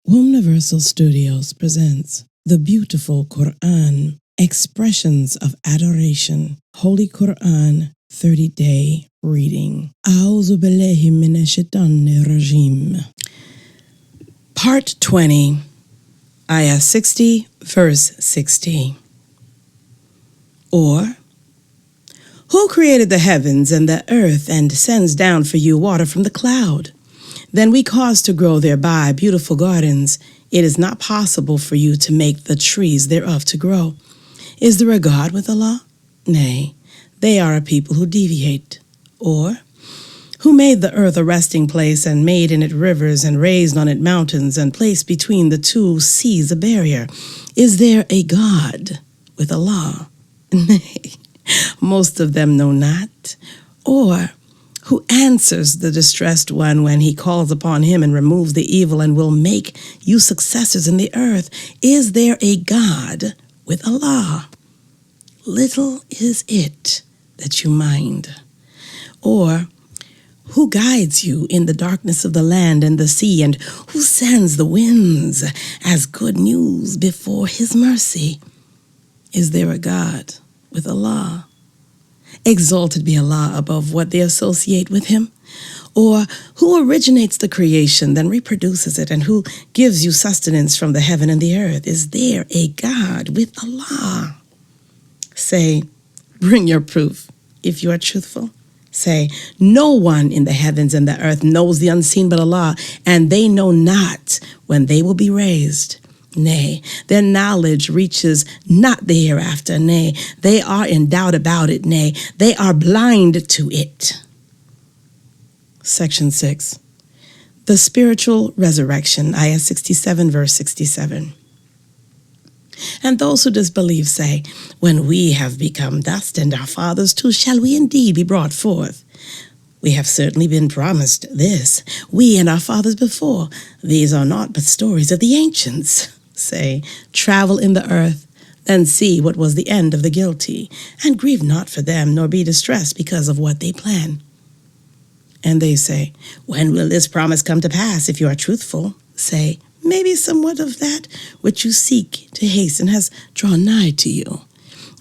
Universal Studios presents the beautiful Qur'an, Expressions of Adoration, Holy Qur'an 30-day reading. A'udhu billahi minash shaitanir rajim. Part 20, Ayah 60, verse 60. Or, who created the heavens and the earth and sends down for you water from the cloud? Then we cause to grow thereby beautiful gardens. It is not possible for you to make the trees thereof to grow. Is there a God with Allah? Nay, they are a people who deviate. Or, who made the earth a resting place and made in it rivers and raised on it mountains and placed between the two seas a barrier? Is there a God with Allah? Nay, most of them know not. Or, who answers the distressed one when he calls upon him and removes the evil and will make you successors in the earth? Is there a God with Allah? Little is it that you mind. Or, who guides you in the darkness of the land and the sea, and who sends the winds as good news before his mercy? Is there a God with Allah? Exalted be Allah above what they associate with him. Or who originates the creation, then reproduces it, and who gives you sustenance from the heaven and the earth? Is there a God with Allah? Say, bring your proof if you are truthful. Say, no one in the heavens and the earth knows the unseen but Allah, and they know not when they will be raised. Nay, their knowledge reaches not the hereafter. Nay, they are in doubt about it. Nay, they are blind to it. Section 6. The Spiritual Resurrection, Ayah 67, verse 67. And those who disbelieve say, when we have become dust and our fathers too, shall we indeed be brought forth? We have certainly been promised this, we and our fathers before. These are not but stories of the ancients. Say, travel in the earth, then see what was the end of the guilty, and grieve not for them, nor be distressed because of what they plan. And they say, when will this promise come to pass if you are truthful? Say, maybe somewhat of that which you seek to hasten has drawn nigh to you.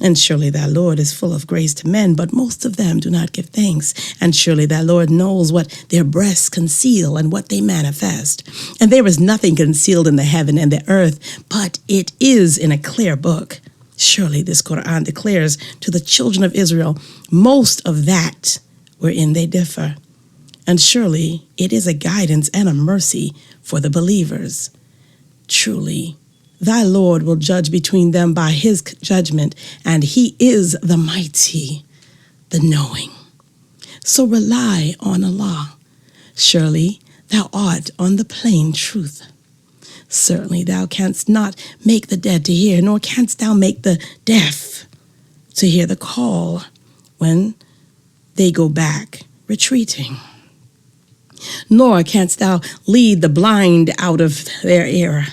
And surely thy Lord is full of grace to men, but most of them do not give thanks. And surely thy Lord knows what their breasts conceal and what they manifest. And there is nothing concealed in the heaven and the earth, but it is in a clear book. Surely this Qur'an declares to the children of Israel most of that wherein they differ. And surely it is a guidance and a mercy for the believers. Truly, thy Lord will judge between them by his judgment, and he is the mighty, the knowing. So rely on Allah. Surely thou art on the plain truth. Certainly thou canst not make the dead to hear, nor canst thou make the deaf to hear the call when they go back retreating. Nor canst thou lead the blind out of their error.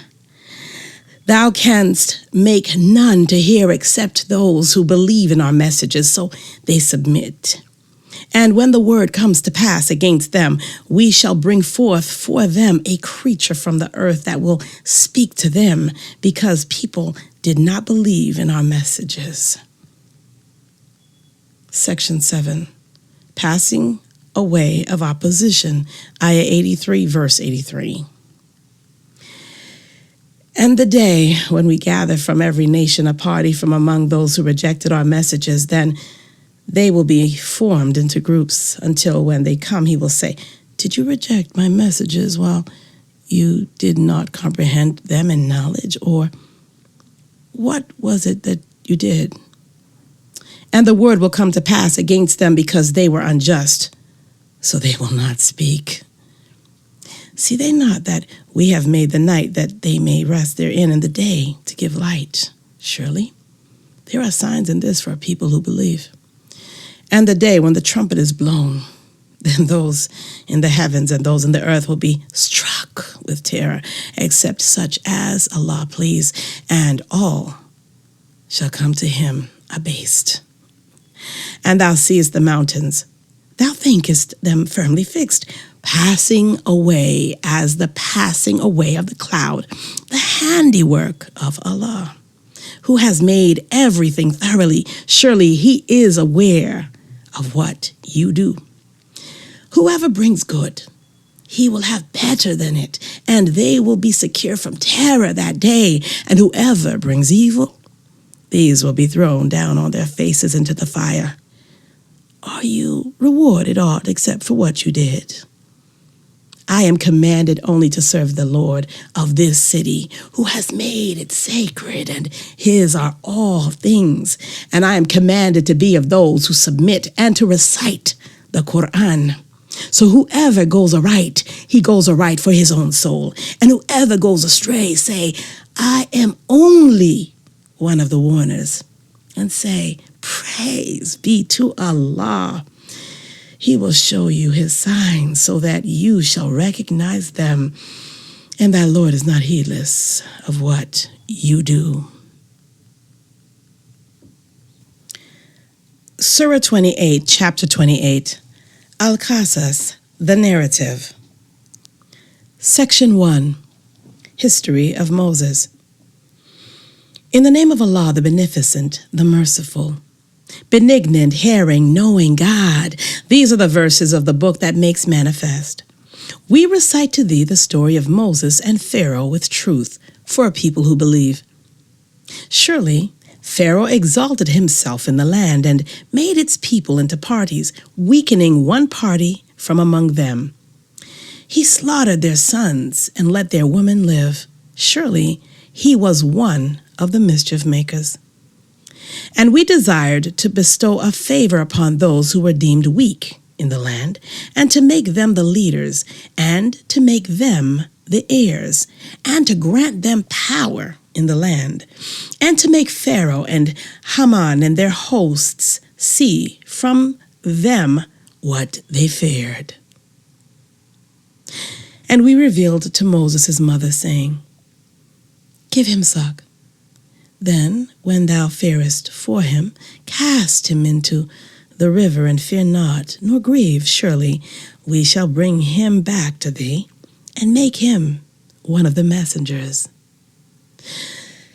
Thou canst make none to hear except those who believe in our messages, so they submit. And when the word comes to pass against them, we shall bring forth for them a creature from the earth that will speak to them, because people did not believe in our messages. Section 7. Passing away of opposition, Ayah 83, verse 83. And the day when we gather from every nation a party from among those who rejected our messages, then they will be formed into groups until when they come, he will say, did you reject my messages while you did not comprehend them in knowledge? Or what was it that you did? And the word will come to pass against them because they were unjust, so they will not speak. See they not that we have made the night that they may rest therein, and the day to give light? Surely there are signs in this for people who believe. And the day when the trumpet is blown, then those in the heavens and those in the earth will be struck with terror, except such as Allah please, and all shall come to him abased. And thou seest the mountains, thou thinkest them firmly fixed, passing away as the passing away of the cloud, the handiwork of Allah, who has made everything thoroughly. Surely he is aware of what you do. Whoever brings good, he will have better than it, and they will be secure from terror that day. And whoever brings evil, these will be thrown down on their faces into the fire. Are you rewarded aught except for what you did? I am commanded only to serve the Lord of this city, who has made it sacred, and his are all things. And I am commanded to be of those who submit and to recite the Qur'an. So whoever goes aright, he goes aright for his own soul. And whoever goes astray, say, I am only one of the warners. And say, praise be to Allah. He will show you his signs so that you shall recognize them. And thy Lord is not heedless of what you do. Surah 28, chapter 28. Al-Qasas, the narrative. Section 1. History of Moses. In the name of Allah, the Beneficent, the Merciful. Benignant, hearing, knowing God. These are the verses of the book that makes manifest. We recite to thee the story of Moses and Pharaoh with truth for a people who believe. Surely, Pharaoh exalted himself in the land and made its people into parties, weakening one party from among them. He slaughtered their sons and let their women live. Surely, he was one of the mischief makers. And we desired to bestow a favor upon those who were deemed weak in the land, and to make them the leaders, and to make them the heirs, and to grant them power in the land, and to make Pharaoh and Haman and their hosts see from them what they feared. And we revealed to Moses his mother, saying, Give him suck. Then, when thou fearest for him, cast him into the river, and fear not, nor grieve. Surely we shall bring him back to thee, and make him one of the messengers.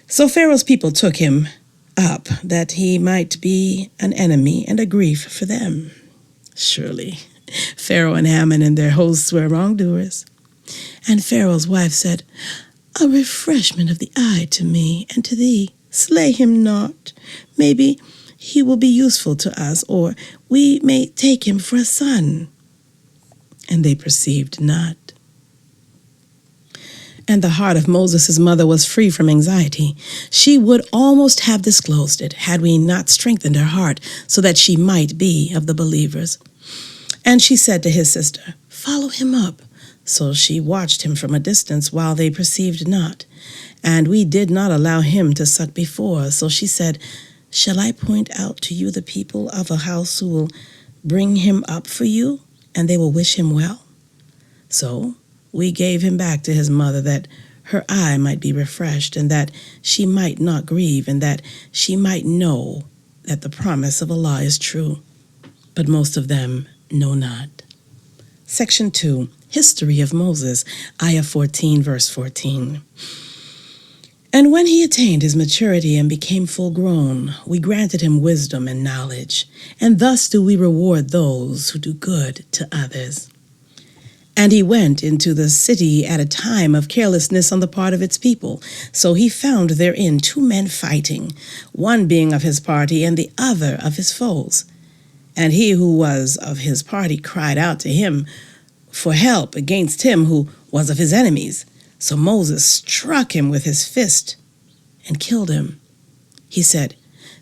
So Pharaoh's people took him up, that he might be an enemy and a grief for them. Surely Pharaoh and Haman and their hosts were wrongdoers. And Pharaoh's wife said, A refreshment of the eye to me and to thee. Slay him not. Maybe he will be useful to us, or we may take him for a son. And they perceived not. And the heart of Moses' mother was free from anxiety. She would almost have disclosed it, had we not strengthened her heart, so that she might be of the believers. And she said to his sister, Follow him up. So she watched him from a distance, while they perceived not. And we did not allow him to suck before. So she said, Shall I point out to you the people of a house who will bring him up for you, and they will wish him well? So we gave him back to his mother, that her eye might be refreshed, and that she might not grieve, and that she might know that the promise of Allah is true. But most of them know not. Section 2. History of Moses, Ayah 14, verse 14. And when he attained his maturity and became full grown, we granted him wisdom and knowledge, and thus do we reward those who do good to others. And he went into the city at a time of carelessness on the part of its people. So he found therein 2 men fighting, one being of his party and the other of his foes. And he who was of his party cried out to him for help against him who was of his enemies. So Moses struck him with his fist and killed him. He said,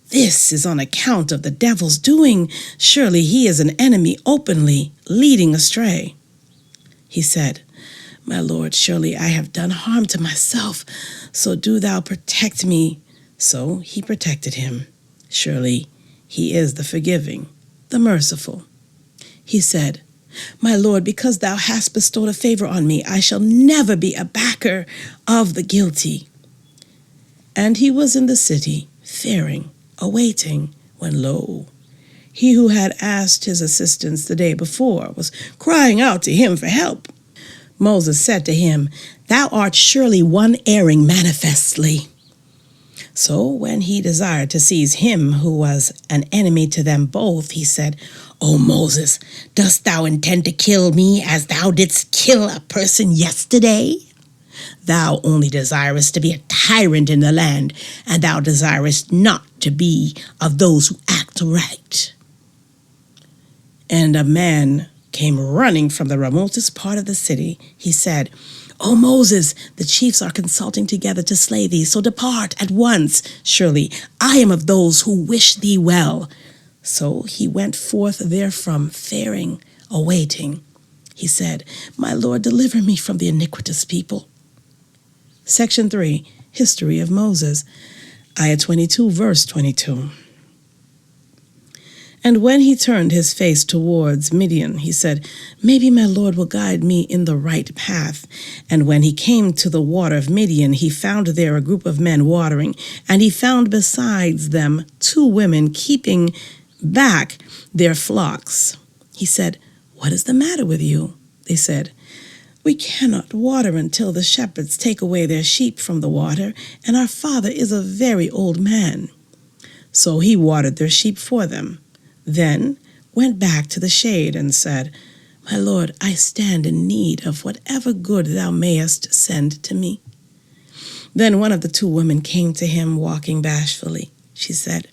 This is on account of the devil's doing. Surely he is an enemy openly leading astray. He said, My Lord, surely I have done harm to myself, so do thou protect me. So he protected him. Surely he is the forgiving, the merciful. He said, My Lord, because thou hast bestowed a favor on me, I shall never be a backer of the guilty. And he was in the city, fearing, awaiting, when lo, He who had asked his assistance the day before was crying out to him for help. Moses said to him, "Thou art surely one erring manifestly." So when he desired to seize him who was an enemy to them both, he said, "O Moses, dost thou intend to kill me as thou didst kill a person yesterday? Thou only desirest to be a tyrant in the land, and thou desirest not to be of those who act right." And a man came running from the remotest part of the city. He said, "O Moses, the chiefs are consulting together to slay thee, so depart at once. Surely I am of those who wish thee well." So he went forth therefrom, fearing, awaiting. He said, "My Lord, deliver me from the iniquitous people." Section 3, History of Moses, Ayah 22, verse 22. And when he turned his face towards Midian, he said, "Maybe my Lord will guide me in the right path." And when he came to the water of Midian, he found there a group of men watering, and he found besides them 2 women keeping back their flocks. He said, "What is the matter with you?" They said, "We cannot water until the shepherds take away their sheep from the water, and our father is a very old man." So he watered their sheep for them, then went back to the shade and said, "My Lord, I stand in need of whatever good thou mayest send to me." Then one of the 2 women came to him walking bashfully. She said,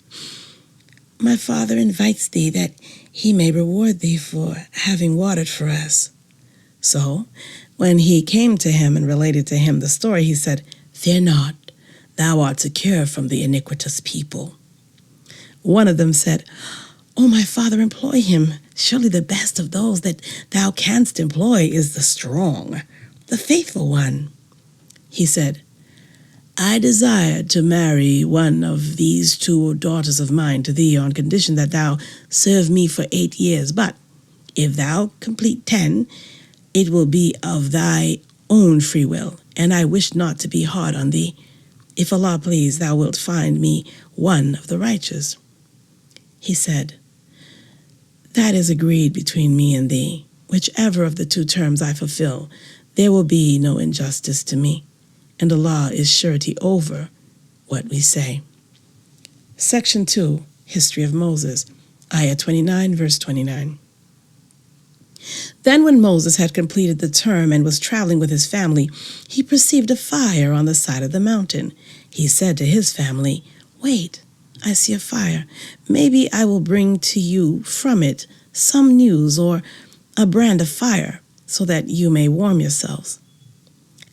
"My father invites thee that he may reward thee for having watered for us." So when he came to him and related to him the story, he said, "Fear not, thou art secure from the iniquitous people." One of them said, "O my father, employ him. Surely the best of those that thou canst employ is the strong, the faithful one." He said, "I desire to marry one of these 2 daughters of mine to thee on condition that thou serve me for 8 years. But if thou complete 10, it will be of thy own free will, and I wish not to be hard on thee. If Allah please, thou wilt find me one of the righteous." He said, "That is agreed between me and thee. Whichever of the 2 terms I fulfill, there will be no injustice to me, and Allah is surety over what we say." Section 2, History of Moses, Ayah 29, verse 29. Then when Moses had completed the term and was traveling with his family, he perceived a fire on the side of the mountain. He said to his family, "Wait, I see a fire. Maybe I will bring to you from it some news or a brand of fire, so that you may warm yourselves."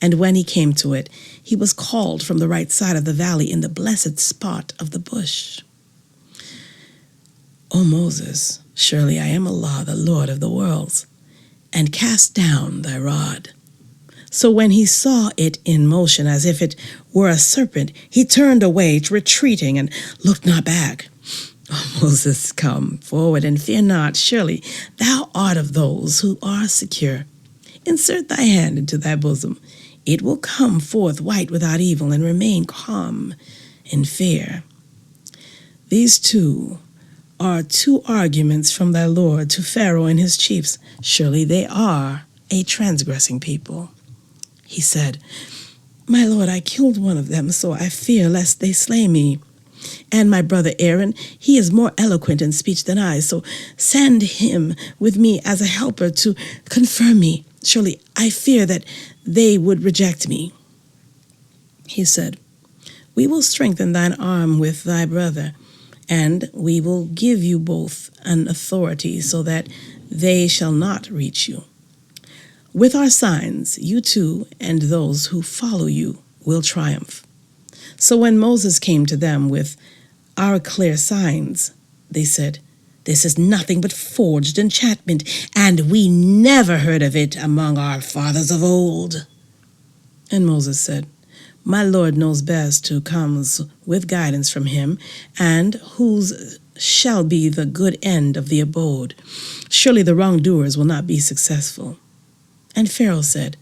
And when he came to it, he was called from the right side of the valley in the blessed spot of the bush. "O Moses, surely I am Allah, the Lord of the worlds, and cast down thy rod." So when he saw it in motion as if it were a serpent, he turned away, retreating, and looked not back. "O Moses, come forward and fear not. Surely thou art of those who are secure. Insert thy hand into thy bosom. It will come forth white without evil, and remain calm in fear." These 2 are 2 arguments from thy Lord to Pharaoh and his chiefs. Surely they are a transgressing people. He said, "My Lord, I killed one of them, so I fear lest they slay me. And my brother Aaron, he is more eloquent in speech than I, so send him with me as a helper to confirm me. Surely I fear that they would reject me." He said, "We will strengthen thine arm with thy brother, and we will give you both an authority so that they shall not reach you. With our signs, you 2 and those who follow you will triumph." So when Moses came to them with our clear signs, they said, "This is nothing but forged enchantment, and we never heard of it among our fathers of old." And Moses said, "My Lord knows best who comes with guidance from him, and whose shall be the good end of the abode. Surely the wrongdoers will not be successful." And Pharaoh said,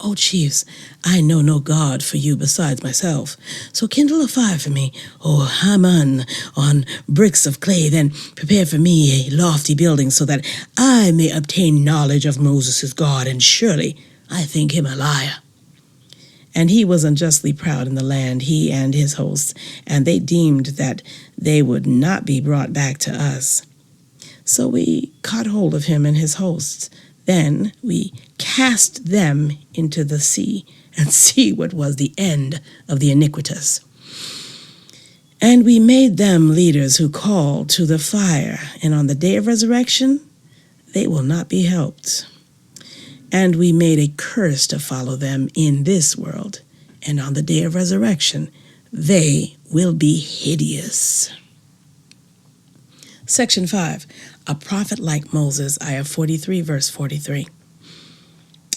O chiefs, I know no God for you besides myself. So kindle a fire for me, O Haman, on bricks of clay, then prepare for me a lofty building so that I may obtain knowledge of Moses' God, and surely I think him a liar. And he was unjustly proud in the land, he and his hosts, and they deemed that they would not be brought back to us. So we caught hold of him and his hosts. Then we cast them into the sea, and see what was the end of the iniquitous. And we made them leaders who called to the fire, and on the day of resurrection they will not be helped. And we made a curse to follow them in this world, and on the day of resurrection they will be hideous. Section 5. A prophet like Moses, Ayah 43, verse 43.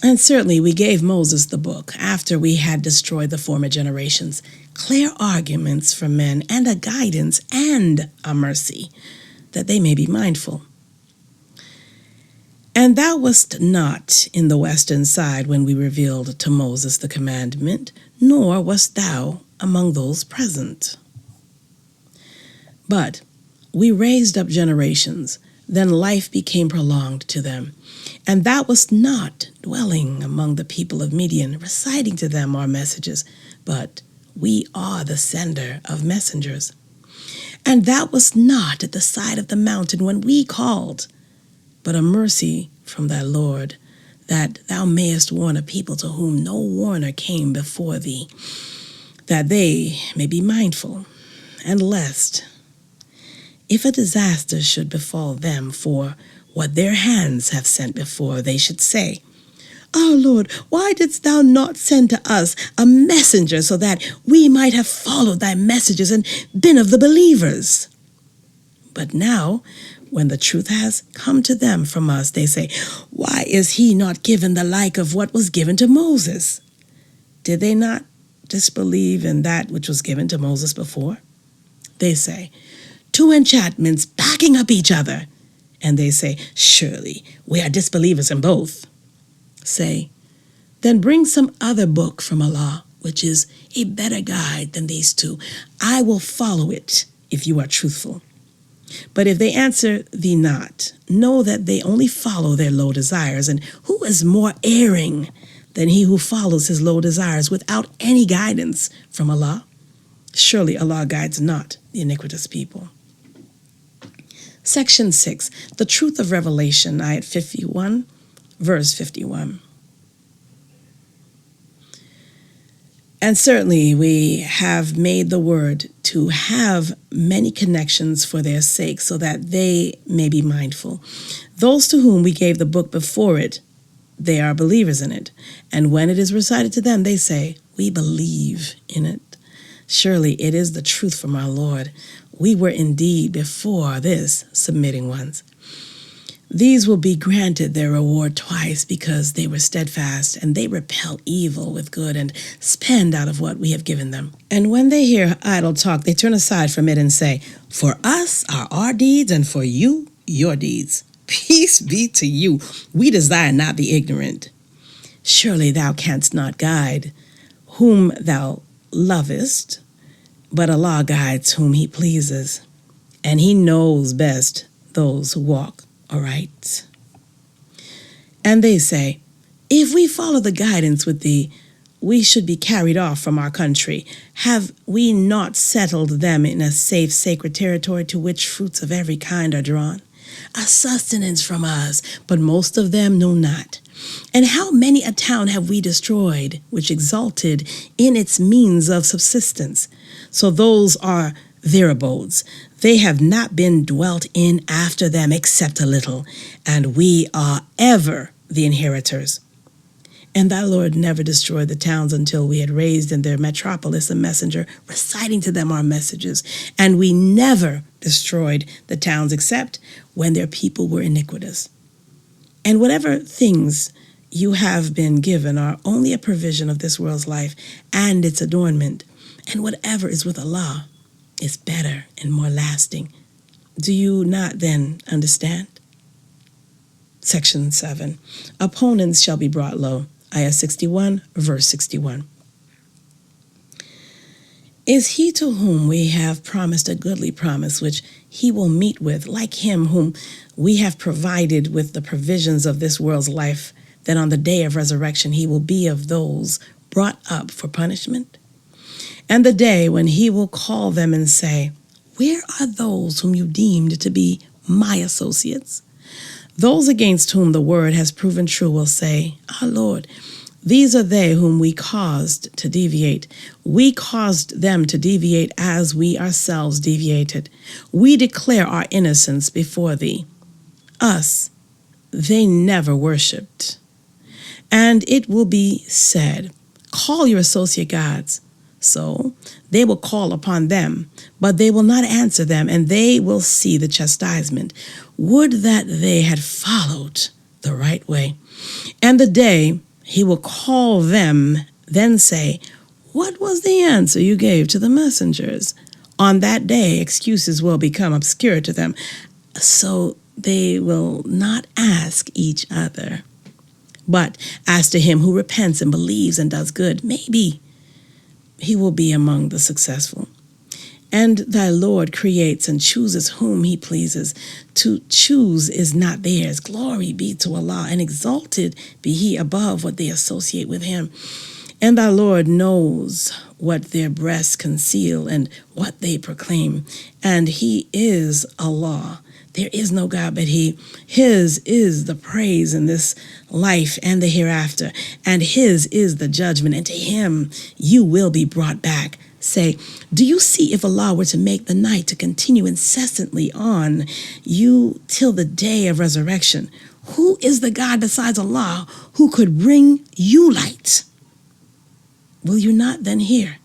And certainly we gave Moses the book after we had destroyed the former generations, clear arguments for men, and a guidance and a mercy, that they may be mindful. And thou wast not in the western side when we revealed to Moses the commandment, nor wast thou among those present. But we raised up generations, then life became prolonged to them. And thou wast not dwelling among the people of Midian, reciting to them our messages, but we are the sender of messengers. And thou wast not at the side of the mountain when we called, but a mercy from thy Lord, that thou mayest warn a people to whom no warner came before thee, that they may be mindful, and lest, if a disaster should befall them for what their hands have sent before, they should say, Our Lord, why didst thou not send to us a messenger so that we might have followed thy messages and been of the believers? But now, when the truth has come to them from us, they say, Why is he not given the like of what was given to Moses? Did they not disbelieve in that which was given to Moses before? They say, 2 enchantments backing up each other. And they say, Surely we are disbelievers in both. Say, then bring some other book from Allah, which is a better guide than these 2. I will follow it if you are truthful. But if they answer thee not, know that they only follow their low desires, and who is more erring than he who follows his low desires without any guidance from Allah? Surely Allah guides not the iniquitous people. Section 6. The Truth of Revelation, Ayat 51, verse 51. And certainly we have made the word to have many connections for their sake, so that they may be mindful. Those to whom we gave the book before it, they are believers in it. And when it is recited to them, they say, We believe in it. Surely it is the truth from our Lord. We were indeed before this submitting ones. These will be granted their reward twice, because they were steadfast, and they repel evil with good and spend out of what we have given them. And when they hear idle talk, they turn aside from it and say, For us are our deeds, and for you, your deeds. Peace be to you. We desire not the ignorant. Surely thou canst not guide whom thou lovest, but Allah guides whom he pleases, and he knows best those who walk aright. And they say, If we follow the guidance with thee, we should be carried off from our country. Have we not settled them in a safe, sacred territory to which fruits of every kind are drawn? A sustenance from us, but most of them know not. And how many a town have we destroyed, which exalted in its means of subsistence? So those are their abodes. They have not been dwelt in after them except a little, and we are ever the inheritors. And thy Lord never destroyed the towns until we had raised in their metropolis a messenger, reciting to them our messages. And we never destroyed the towns except when their people were iniquitous. And whatever things you have been given are only a provision of this world's life and its adornment. And whatever is with Allah is better and more lasting. Do you not then understand? Section 7. Opponents shall be brought low. Ayah 61, verse 61. Is he to whom we have promised a goodly promise, which he will meet with, like him whom we have provided with the provisions of this world's life, that on the day of resurrection he will be of those brought up for punishment? And the day when he will call them and say, where are those whom you deemed to be my associates? Those against whom the word has proven true will say, our Lord, these are they whom we caused to deviate. We caused them to deviate as we ourselves deviated. We declare our innocence before thee. Us they never worshipped. And it will be said, call your associate gods. So they will call upon them, but they will not answer them, and they will see the chastisement. Would that they had followed the right way. And the day he will call them, then say, what was the answer you gave to the messengers? On that day, excuses will become obscure to them, so they will not ask each other. But as to him who repents and believes and does good, maybe he will be among the successful. And thy Lord creates and chooses whom he pleases. To choose is not theirs. Glory be to Allah, and exalted be he above what they associate with him. And thy Lord knows what their breasts conceal and what they proclaim. And he is Allah. There is no God but he. His is the praise in this life and the hereafter. And his is the judgment. And to him you will be brought back. Say, do you see if Allah were to make the night to continue incessantly on you till the day of resurrection? Who is the God besides Allah who could bring you light? Will you not then hear?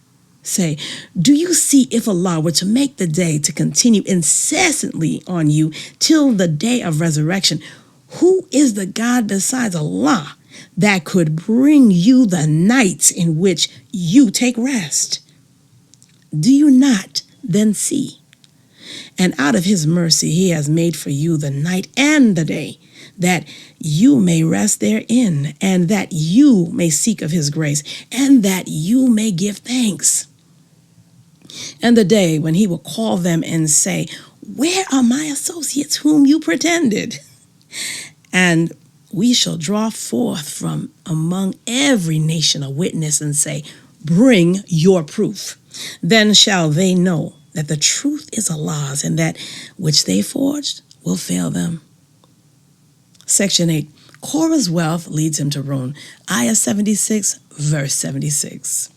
Say, do you see if Allah were to make the day to continue incessantly on you till the day of resurrection? Who is the God besides Allah that could bring you the nights in which you take rest? Do you not then see? And out of his mercy he has made for you the night and the day, that you may rest therein, and that you may seek of his grace, and that you may give thanks. And the day when he will call them and say, where are my associates whom you pretended? And we shall draw forth from among every nation a witness and say, bring your proof. Then shall they know that the truth is Allah's, and that which they forged will fail them. Section 8. Korah's wealth leads him to ruin. Ayah 76, verse 76.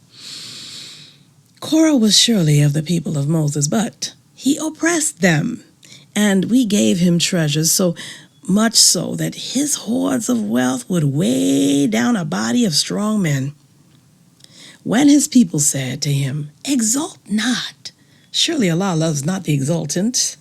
Korah was surely of the people of Moses, but he oppressed them, and we gave him treasures, so much so that his hoards of wealth would weigh down a body of strong men. When his people said to him, exalt not, surely Allah loves not the exultant,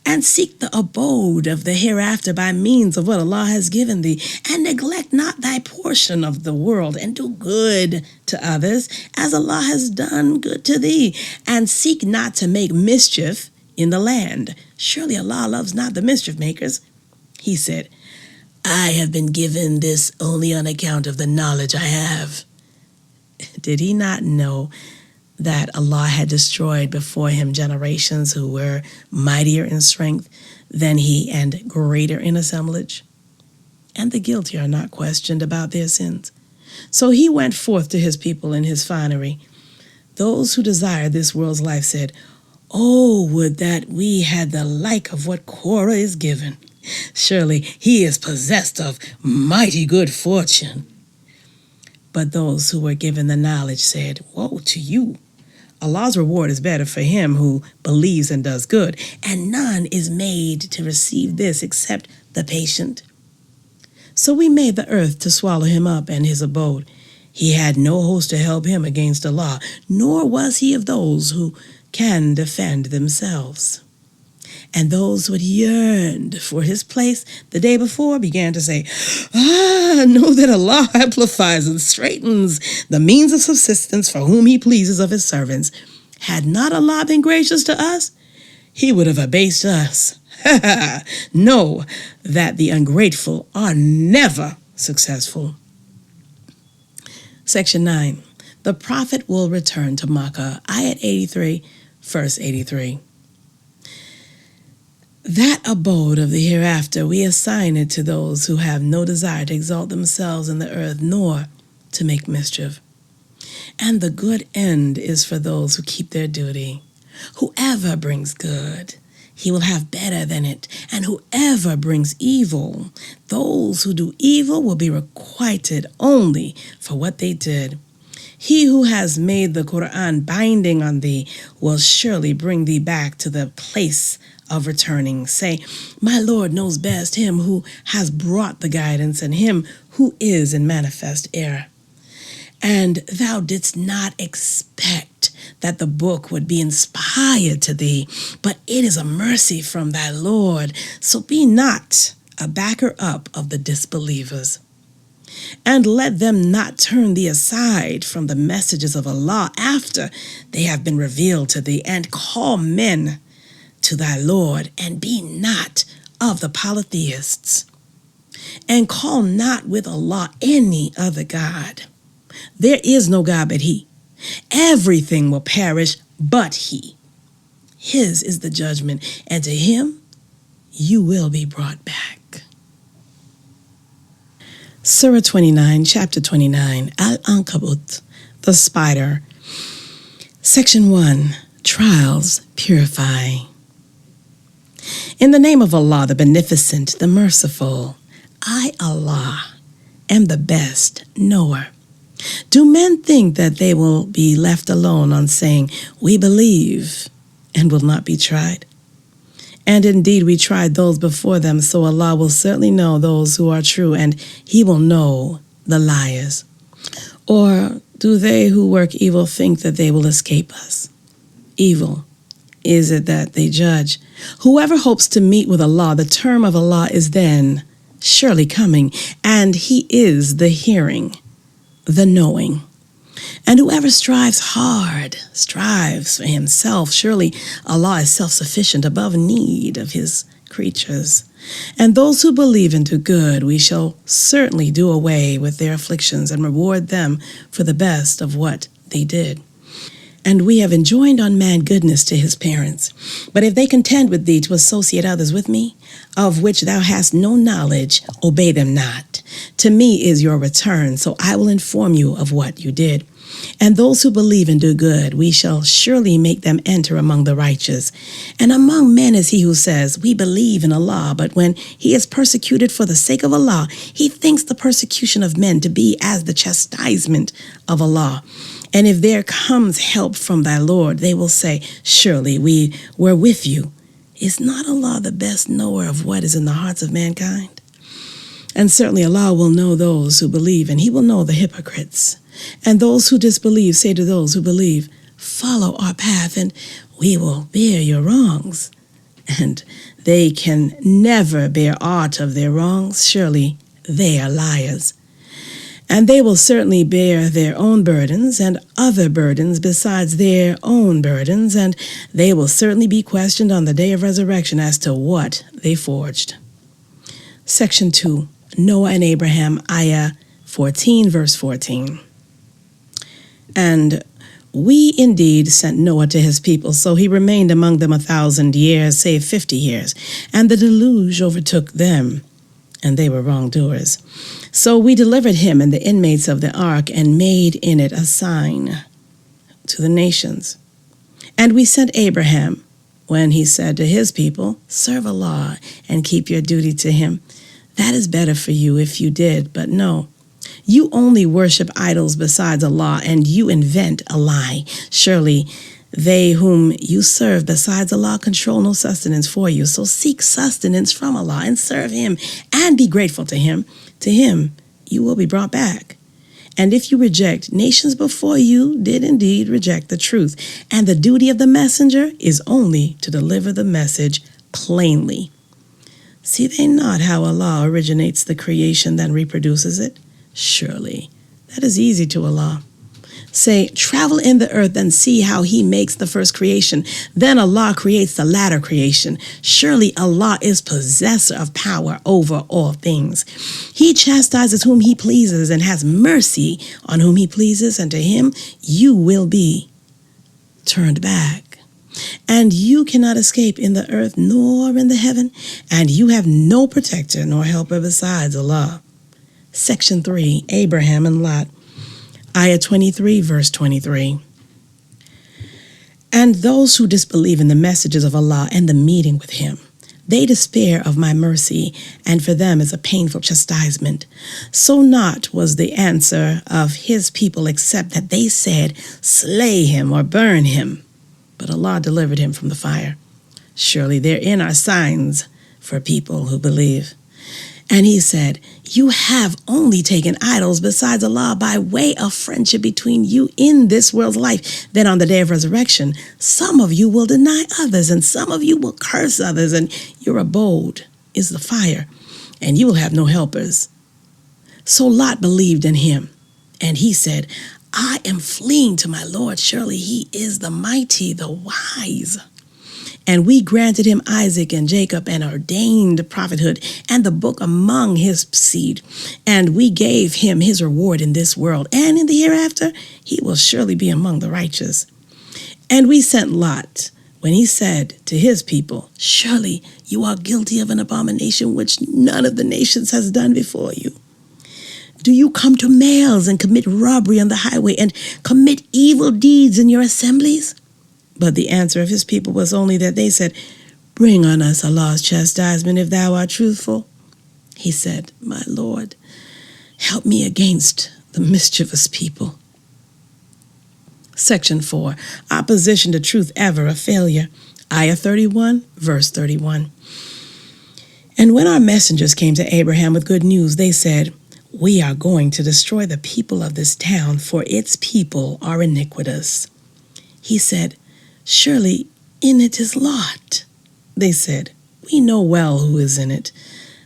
and seek the abode of the hereafter by means of what Allah has given thee, and neglect not thy portion of the world, and do good to others, as Allah has done good to thee, and seek not to make mischief in the land. Surely Allah loves not the mischief makers. He said, I have been given this only on account of the knowledge I have. Did he not know that Allah had destroyed before him generations who were mightier in strength than he and greater in assemblage? And the guilty are not questioned about their sins. So he went forth to his people in his finery. Those who desired this world's life said, oh, would that we had the like of what Korah is given. Surely he is possessed of mighty good fortune. But those who were given the knowledge said, woe to you. Allah's reward is better for him who believes and does good, and none is made to receive this except the patient. So we made the earth to swallow him up and his abode. He had no host to help him against Allah, nor was he of those who can defend themselves. And those who had yearned for his place the day before began to say, know that Allah amplifies and straightens the means of subsistence for whom he pleases of his servants. Had not Allah been gracious to us, he would have abased us. Know that the ungrateful are never successful. Section 9. The Prophet will return to Makkah. Ayat 83, verse 83. That abode of the hereafter, we assign it to those who have no desire to exalt themselves in the earth, nor to make mischief. And the good end is for those who keep their duty. Whoever brings good, he will have better than it. And whoever brings evil, those who do evil will be requited only for what they did. He who has made the Qur'an binding on thee will surely bring thee back to the place of returning. Say, my Lord knows best him who has brought the guidance and him who is in manifest error. And thou didst not expect that the book would be inspired to thee, but it is a mercy from thy Lord. So be not a backer up of the disbelievers. And let them not turn thee aside from the messages of Allah after they have been revealed to thee, and call men to thy Lord, and be not of the polytheists, and call not with Allah any other God. There is no God but He. Everything will perish but He. His is the judgment, and to Him you will be brought back. Surah 29, chapter 29, Al-Ankabut, the spider. Section 1, Trials Purify. In the name of Allah, the Beneficent, the Merciful, I, Allah, am the best knower. Do men think that they will be left alone on saying, we believe, and will not be tried? And indeed we tried those before them, so Allah will certainly know those who are true, and He will know the liars. Or do they who work evil think that they will escape us? Evil is it that they judge. Whoever hopes to meet with Allah, the term of Allah is then surely coming, and He is the hearing, the knowing. And whoever strives hard strives for himself. Surely Allah is self-sufficient, above need of His creatures. And those who believe and do good, we shall certainly do away with their afflictions and reward them for the best of what they did. And we have enjoined on man goodness to his parents. But if they contend with thee to associate others with me, of which thou hast no knowledge, obey them not. To me is your return, so I will inform you of what you did. And those who believe and do good, we shall surely make them enter among the righteous. And among men is he who says, we believe in Allah, but when he is persecuted for the sake of Allah, he thinks the persecution of men to be as the chastisement of Allah. And if there comes help from thy Lord, they will say, surely we were with you. Is not Allah the best knower of what is in the hearts of mankind? And certainly Allah will know those who believe, and He will know the hypocrites. And those who disbelieve say to those who believe, follow our path, and we will bear your wrongs. And they can never bear aught of their wrongs. Surely they are liars. And they will certainly bear their own burdens and other burdens besides their own burdens, and they will certainly be questioned on the day of resurrection as to what they forged. Section 2, Noah and Abraham, Ayah 14, verse 14. And we indeed sent Noah to his people, so he remained among them 1,000 years, save 50 years, and the deluge overtook them, and they were wrongdoers. So we delivered him and the inmates of the ark and made in it a sign to the nations. And we sent Abraham when he said to his people, serve Allah and keep your duty to Him. That is better for you if you did, but no. You only worship idols besides Allah, and you invent a lie. Surely they whom you serve besides Allah control no sustenance for you. So seek sustenance from Allah and serve Him and be grateful to Him. To Him you will be brought back. And if you reject, nations before you did indeed reject the truth. And the duty of the messenger is only to deliver the message plainly. See they not how Allah originates the creation then reproduces it? Surely that is easy to Allah. Say, travel in the earth and see how he makes the first creation. Then Allah creates the latter creation. Surely Allah is possessor of power over all things. He chastises whom he pleases and has mercy on whom he pleases, and to him you will be turned back. And you cannot escape in the earth nor in the heaven, and you have no protector nor helper besides Allah. Section 3, Abraham and Lot. Ayah 23, verse 23. And those who disbelieve in the messages of Allah and the meeting with him, they despair of my mercy, and for them is a painful chastisement. So not was the answer of his people except that they said, slay him or burn him. But Allah delivered him from the fire. Surely therein are signs for people who believe. And he said, you have only taken idols besides Allah by way of friendship between you in this world's life. Then on the day of resurrection, some of you will deny others, and some of you will curse others, and your abode is the fire, and you will have no helpers. So Lot believed in him, and he said, I am fleeing to my Lord. Surely he is the mighty, the wise. And we granted him Isaac and Jacob and ordained prophethood and the book among his seed. And we gave him his reward in this world, and in the hereafter he will surely be among the righteous. And we sent Lot when he said to his people, surely you are guilty of an abomination which none of the nations has done before you. Do you come to males and commit robbery on the highway and commit evil deeds in your assemblies? But the answer of his people was only that they said, bring on us Allah's chastisement if thou art truthful. He said, my Lord, help me against the mischievous people. Section 4, opposition to truth ever a failure. Ayah 31, verse 31. And when our messengers came to Abraham with good news, they said, we are going to destroy the people of this town, for its people are iniquitous. He said, surely in it is Lot. They said, we know well who is in it.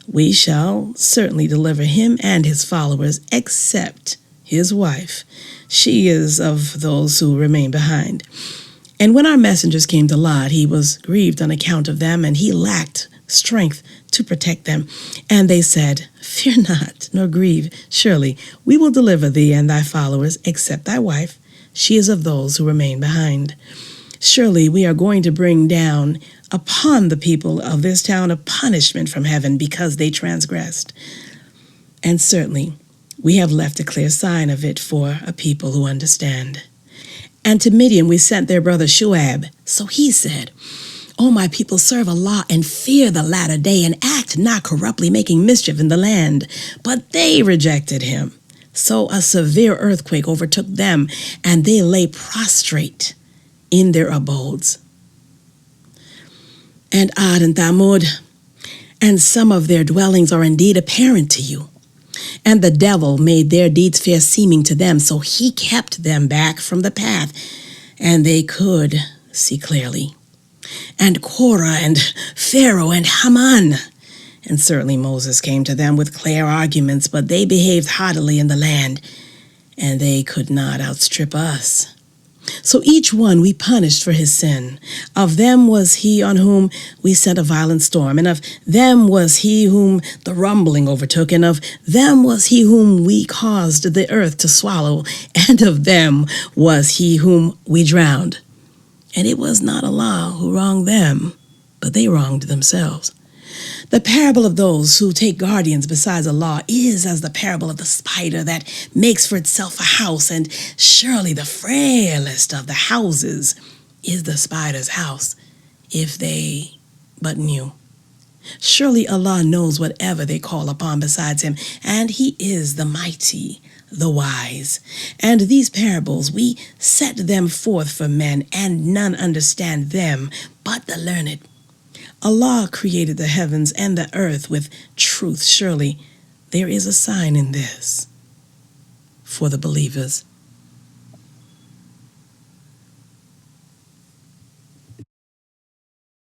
We shall certainly deliver him and his followers, except his wife. She is of those who remain behind. And when our messengers came to Lot, he was grieved on account of them, and he lacked strength to protect them. And they said, fear not, nor grieve. Surely we will deliver thee and thy followers, except thy wife. She is of those who remain behind. Surely we are going to bring down upon the people of this town a punishment from heaven because they transgressed. And certainly we have left a clear sign of it for a people who understand. And to Midian we sent their brother Shu'aib. So he said, O my people, serve Allah and fear the latter day, and act not corruptly, making mischief in the land. But they rejected him. So a severe earthquake overtook them, and they lay prostrate in their abodes. And Ad and Thamud, and some of their dwellings are indeed apparent to you. And the devil made their deeds fair seeming to them, so he kept them back from the path, and they could see clearly. And Korah and Pharaoh and Haman. And certainly Moses came to them with clear arguments, but they behaved haughtily in the land, and they could not outstrip us. So each one we punished for his sin. Of them was he on whom we sent a violent storm, and of them was he whom the rumbling overtook, and of them was he whom we caused the earth to swallow, and of them was he whom we drowned. And it was not Allah who wronged them, but they wronged themselves. The parable of those who take guardians besides Allah is as the parable of the spider that makes for itself a house, and surely the frailest of the houses is the spider's house, if they but knew. Surely Allah knows whatever they call upon besides him, and he is the mighty, the wise. And these parables we set them forth for men, and none understand them but the learned. Allah created the heavens and the earth with truth. Surely there is a sign in this for the believers.